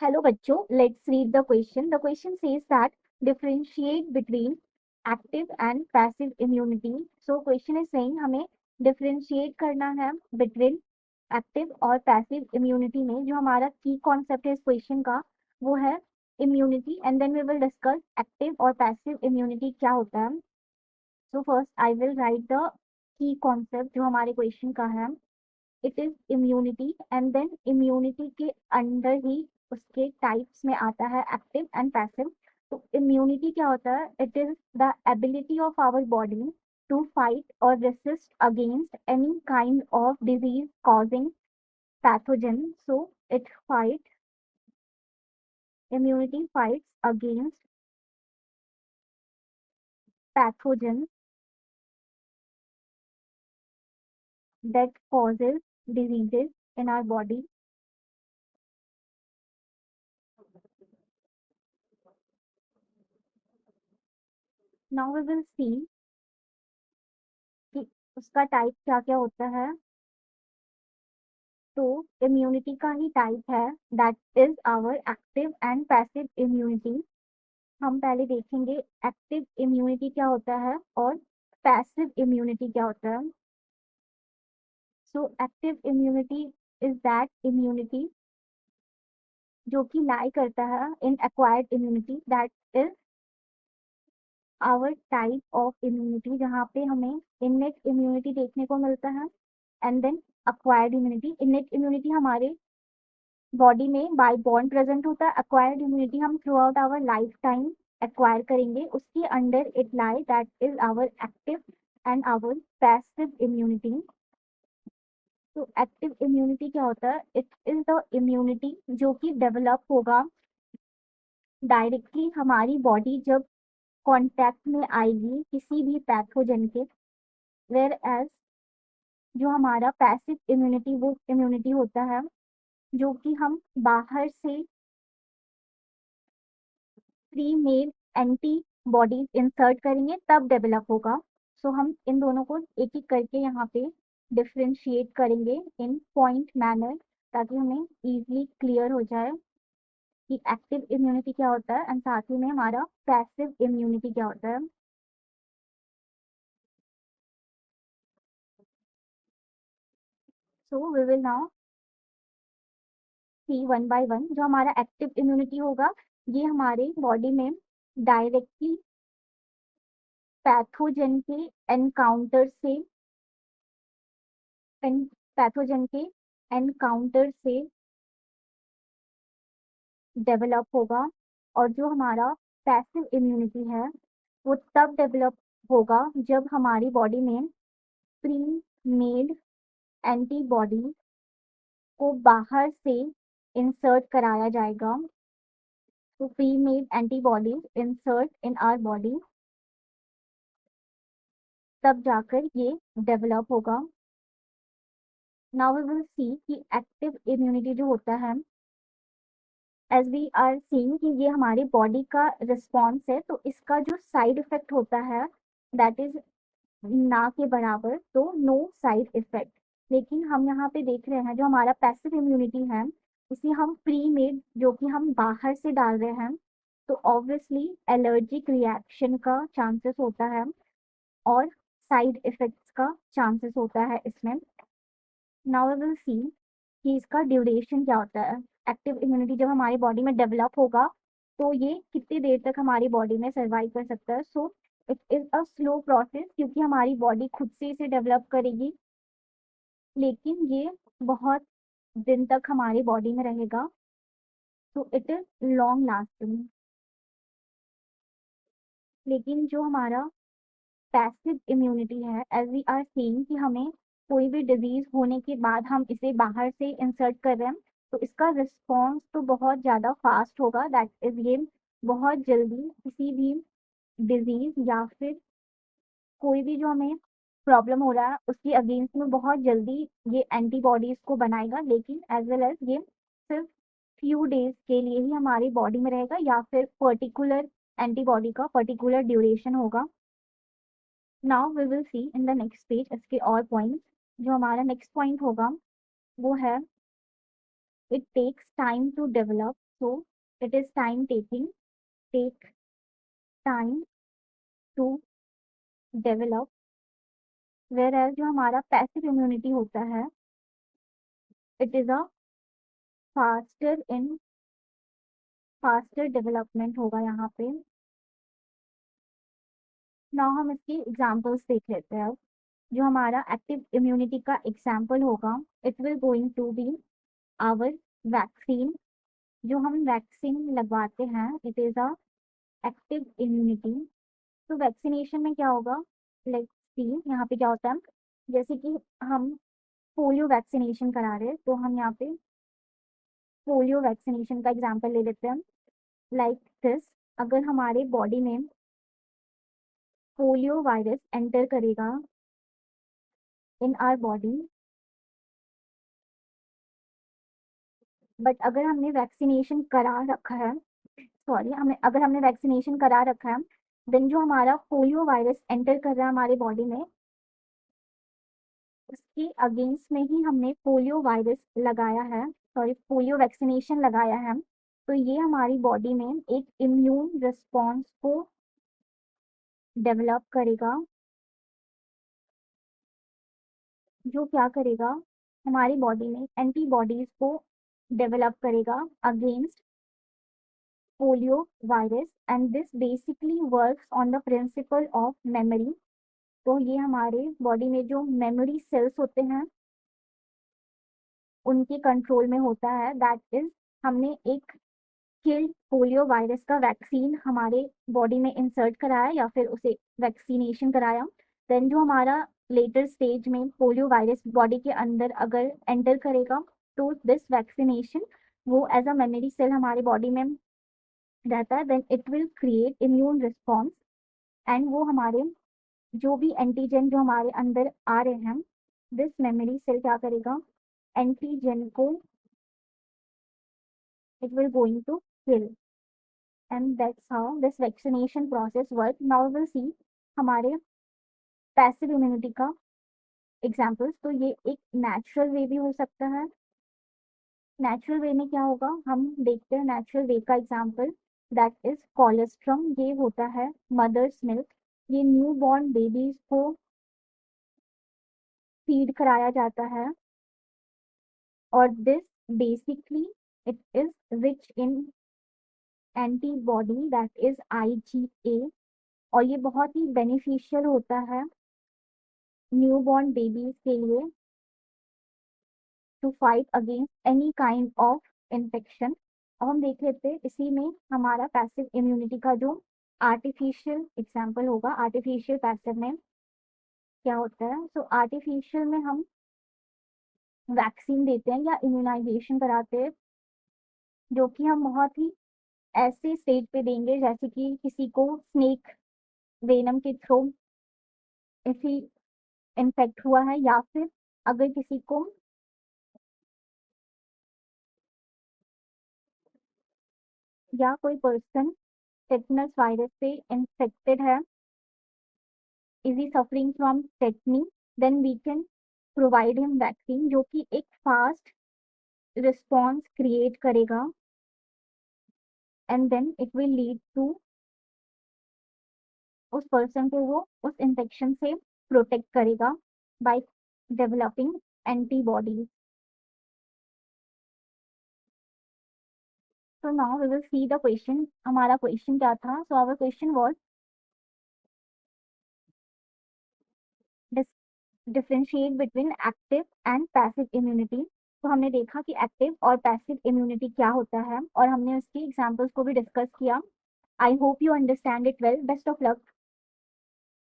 Hello बच्चों, let's read the question. The question says that differentiate between active and passive immunity. So question is saying हमें differentiate करना है between active और passive immunity में. जो हमारा key concept है इस question का वो है immunity and then we will discuss active और passive immunity क्या होता है. So first I will write the key concept जो हमारे question का है. It is immunity and then immunity के अंडर ही उसके टाइप्स में आता है एक्टिव एंड पैसिव. तो इम्यूनिटी क्या होता है? It is the ability of our body to fight और resist against any kind of disease causing pathogen. So it fight immunity fights against pathogens that causes diseases in our body. Now we will see कि उसका type क्या क्या होता है. तो immunity का ही टाइप है that is our active and passive immunity. हम पहले देखेंगे एक्टिव इम्यूनिटी क्या होता है और पैसिव इम्यूनिटी क्या होता है. So active immunity is that immunity जो कि लाई करता है in acquired immunity. That is our type of immunity जहाँ पे हमें इननेट इम्यूनिटी देखने को मिलता है and then acquired immunity. Innate immunity हमारे बॉडी में बाय बॉर्न प्रेजेंट होता है. अक्वायर्ड इम्यूनिटी हम throughout our lifetime acquire करेंगे. उसके under it lie that is our active and our passive immunity. तो एक्टिव इम्यूनिटी क्या होता है? इट इज द इम्यूनिटी जो कि डेवलप होगा डायरेक्टली हमारी बॉडी जब कांटेक्ट में आएगी किसी भी पैथोजन के. वेयर एज जो हमारा पैसिव इम्यूनिटी वो इम्यूनिटी होता है जो कि हम बाहर से pre made anti bodies insert करेंगे तब डेवलप होगा. सो हम इन दोनों को एक एक करके यहाँ पे डिफ्रेंशिएट करेंगे इन पॉइंट मैनर ताकि हमें इजीली क्लियर हो जाए कि एक्टिव इम्यूनिटी क्या होता है एंड साथ ही में हमारा पैसिव इम्यूनिटी क्या होता है. So we will now see one by one. जो हमारा एक्टिव इम्यूनिटी होगा ये हमारे बॉडी में डायरेक्टली पैथोजन के एनकाउंटर से पैथोजन के एनकाउंटर से डेवलप होगा. और जो हमारा पैसिव इम्यूनिटी है वो तब डेवलप होगा जब हमारी बॉडी में प्री मेड एंटीबॉडी को बाहर से इंसर्ट कराया जाएगा. तो pre made antibodies insert in our body तब जाकर ये डेवलप होगा. नाउ वी विल सी कि एक्टिव इम्यूनिटी जो होता है एज वी आर सीइंग कि ये हमारी बॉडी का रिस्पॉन्स है. तो इसका जो साइड इफेक्ट होता है दैट इज ना के बराबर. तो नो साइड इफेक्ट. लेकिन हम यहाँ पे देख रहे हैं जो हमारा पैसिव इम्यूनिटी है इसे हम प्री मेड जो कि हम बाहर से डाल रहे हैं. तो ऑब्वियसली एलर्जिक रिएक्शन का चांसेस होता है और साइड इफेक्ट्स का चांसेस होता है इसमें. नाउ वी विल सी कि इसका ड्यूरेशन क्या होता है. एक्टिव इम्यूनिटी जब हमारी बॉडी में डेवलप होगा तो ये कितनी देर तक हमारी बॉडी में सर्वाइव कर सकता है. So it is a slow process क्योंकि हमारी बॉडी खुद से इसे डेवलप करेगी लेकिन ये बहुत दिन तक हमारी बॉडी में रहेगा. तो इट इज लॉन्ग लास्टिंग. लेकिन जो हमारा पैसिव इम्यूनिटी है एज वी आर सीइंग कि हमें कोई भी डिजीज होने के बाद हम इसे बाहर से इंसर्ट कर रहे हैं तो इसका रिस्पॉन्स तो बहुत ज़्यादा फास्ट होगा. दैट इज ये बहुत जल्दी किसी भी डिजीज या फिर कोई भी जो हमें प्रॉब्लम हो रहा है उसके अगेंस्ट में बहुत जल्दी ये एंटीबॉडीज को बनाएगा. लेकिन एज वेल एज ये सिर्फ फ्यू डेज के लिए ही हमारी बॉडी में रहेगा या फिर पर्टिकुलर एंटीबॉडी का पर्टिकुलर ड्यूरेशन होगा. Now we will see in the next page इसके और पॉइंट्स. जो हमारा नेक्स्ट पॉइंट होगा वो है it takes time to develop. so it is time taking, take time to develop, whereas जो हमारा पैसिव इम्यूनिटी होता है, it is a faster in faster development होगा यहाँ पे। नाउ हम इसकी एग्जांपल्स देख लेते हैं अब। जो हमारा एक्टिव इम्यूनिटी का एग्जांपल होगा, it will going to be our vaccine. जो हम वैक्सीन लगवाते हैं, it is a active immunity. तो वैक्सीनेशन में क्या होगा, लेट्स सी यहाँ पे क्या होता है। जैसे कि हम पोलियो वैक्सीनेशन करा रहे हैं, तो हम यहाँ पे पोलियो वैक्सीनेशन का एग्जांपल ले लेते हैं। लाइक दिस, अगर हमारे बॉडी में पोलियो वायरस एंटर करेगा इन आवर बॉडी, बट अगर हमने वैक्सीनेशन करा रखा है, सॉरी हमें अगर हमने वैक्सीनेशन करा रखा है, देन जो हमारा पोलियो वायरस एंटर कर रहा है हमारे बॉडी में, उसके अगेंस्ट में ही हमने पोलियो वायरस लगाया है, सॉरी पोलियो वैक्सीनेशन लगाया है, तो ये हमारी बॉडी में एक इम्यून रिस्पॉन्स को डेवलप करेगा, जो क्या करेगा, हमारी बॉडी में एंटीबॉडीज को डेवलप करेगा against polio virus, and this basically works on the principle of memory। तो ये हमारे बॉडी में जो मेमोरी सेल्स होते हैं उनके कंट्रोल में होता है। दैट इज, हमने एक किल्ड पोलियो वायरस का वैक्सीन हमारे बॉडी में इंसर्ट कराया या फिर उसे वैक्सीनेशन कराया, देन जो हमारा लेटर स्टेज में पोलियो वायरस बॉडी के अंदर अगर एंटर करेगा, तो दिस वैक्सीनेशन वो एज अ मेमोरी सेल हमारे बॉडी में रहता है, then it will create immune response, and वो हमारे जो भी एंटीजन जो हमारे अंदर आ रहे हैं, दिस मेमोरी सेल क्या करेगा, एंटीजन को it will going to kill, and that's how this vaccination process work. Now will see हमारे पैसिव इम्यूनिटी का एग्जांपल्स। तो ये एक नेचुरल वे भी हो सकता है। नेचुरल वे में क्या होगा, हम देखते हैं नेचुरल वे का एग्जांपल, दैट इज कोलेस्ट्रम। ये होता है मदर्स मिल्क। ये न्यू बॉर्न बेबीज को फीड कराया जाता है, और this basically it is rich in antibody, that is IgA, और ये बहुत ही बेनिफिशियल होता है न्यू बॉर्न बेबीज के लिए to fight against any kind of infection. अब हम देख लेते हैं इसी में हमारा पैसिव इम्यूनिटी का जो आर्टिफिशियल एग्जाम्पल होगा। आर्टिफिशियल पैसिव में क्या होता है, सो आर्टिफिशियल में हम वैक्सीन देते हैं या इम्यूनाइजेशन कराते हैं, जो कि हम बहुत ही ऐसे स्टेज पे देंगे जैसे कि किसी को स्नेक वेनम के थ्रू इसी इन्फेक्ट हुआ है, या फिर अगर किसी को या कोई पर्सन टेटनस वायरस से इन्फेक्टेड है, is he suffering from tetany, then we can provide him vaccine, जो कि एक फास्ट रिस्पॉन्स क्रिएट करेगा, and then it will lead to उस पर्सन को वो उस इन्फेक्शन से प्रोटेक्ट करेगा by developing antibodies. So now we will see the question। हमारा क्वेश्चन क्या था, so our question was differentiate between active and passive immunity। तो हमने देखा कि एक्टिव और पैसिव इम्यूनिटी क्या होता है, और हमने उसकी एग्जांपल्स को भी डिस्कस किया। I hope you understand it well. Best of luck.